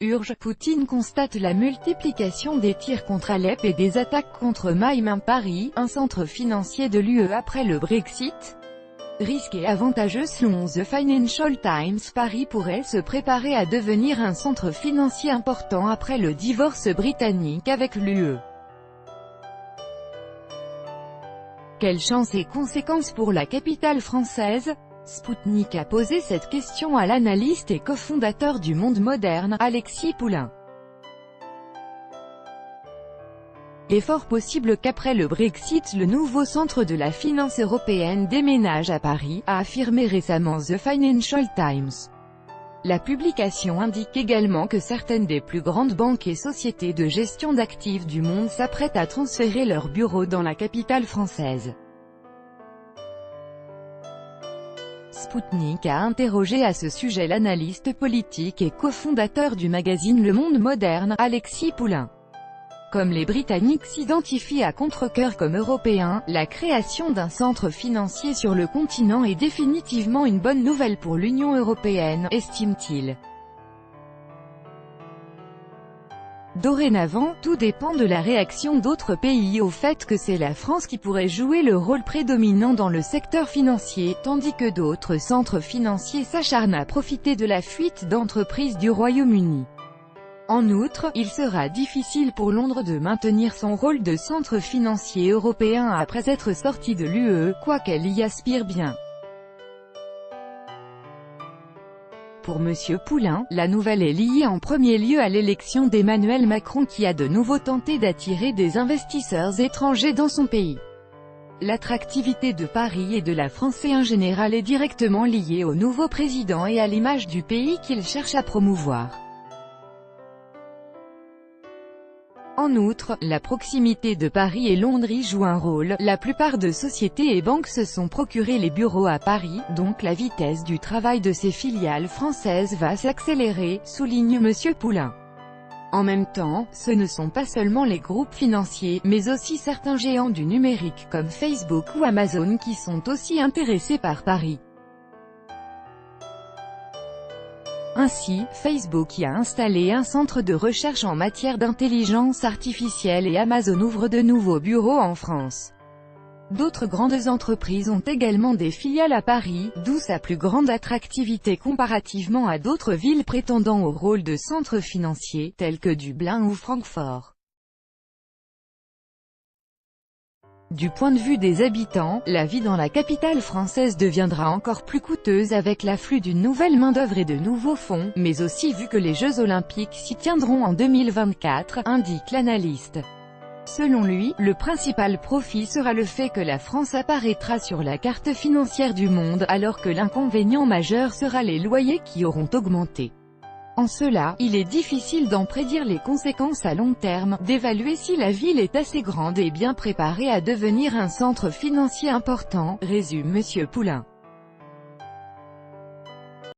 Urge, Poutine constate la multiplication des tirs contre Alep et des attaques contre Maïm. Paris, un centre financier de l'UE après le Brexit. Risque et avantageux selon The Financial Times. Paris pourrait se préparer à devenir un centre financier important après le divorce britannique avec l'UE. Quelles chances et conséquences pour la capitale française? Sputnik a posé cette question à l'analyste et cofondateur du Monde Moderne, Alexis Poulain. Il est fort possible qu'après le Brexit le nouveau centre de la finance européenne déménage à Paris, a affirmé récemment The Financial Times. La publication indique également que certaines des plus grandes banques et sociétés de gestion d'actifs du monde s'apprêtent à transférer leurs bureaux dans la capitale française. Sputnik a interrogé à ce sujet l'analyste politique et cofondateur du magazine Le Monde Moderne, Alexis Poulain. Comme les Britanniques s'identifient à contre-cœur comme Européens, la création d'un centre financier sur le continent est définitivement une bonne nouvelle pour l'Union européenne, estime-t-il. Dorénavant, tout dépend de la réaction d'autres pays au fait que c'est la France qui pourrait jouer le rôle prédominant dans le secteur financier, tandis que d'autres centres financiers s'acharnent à profiter de la fuite d'entreprises du Royaume-Uni. En outre, il sera difficile pour Londres de maintenir son rôle de centre financier européen après être sorti de l'UE, quoiqu'elle y aspire bien. Pour M. Poulain, la nouvelle est liée en premier lieu à l'élection d'Emmanuel Macron qui a de nouveau tenté d'attirer des investisseurs étrangers dans son pays. L'attractivité de Paris et de la France en général est directement liée au nouveau président et à l'image du pays qu'il cherche à promouvoir. En outre, la proximité de Paris et Londres y joue un rôle. La plupart de sociétés et banques se sont procuré les bureaux à Paris, donc la vitesse du travail de ces filiales françaises va s'accélérer, souligne M. Poulain. En même temps, ce ne sont pas seulement les groupes financiers, mais aussi certains géants du numérique comme Facebook ou Amazon qui sont aussi intéressés par Paris. Ainsi, Facebook y a installé un centre de recherche en matière d'intelligence artificielle et Amazon ouvre de nouveaux bureaux en France. D'autres grandes entreprises ont également des filiales à Paris, d'où sa plus grande attractivité comparativement à d'autres villes prétendant au rôle de centre financier, tels que Dublin ou Francfort. Du point de vue des habitants, la vie dans la capitale française deviendra encore plus coûteuse avec l'afflux d'une nouvelle main-d'œuvre et de nouveaux fonds, mais aussi vu que les Jeux Olympiques s'y tiendront en 2024, indique l'analyste. Selon lui, le principal profit sera le fait que la France apparaîtra sur la carte financière du monde, alors que l'inconvénient majeur sera les loyers qui auront augmenté. En cela, il est difficile d'en prédire les conséquences à long terme, d'évaluer si la ville est assez grande et bien préparée à devenir un centre financier important, résume M. Poulain.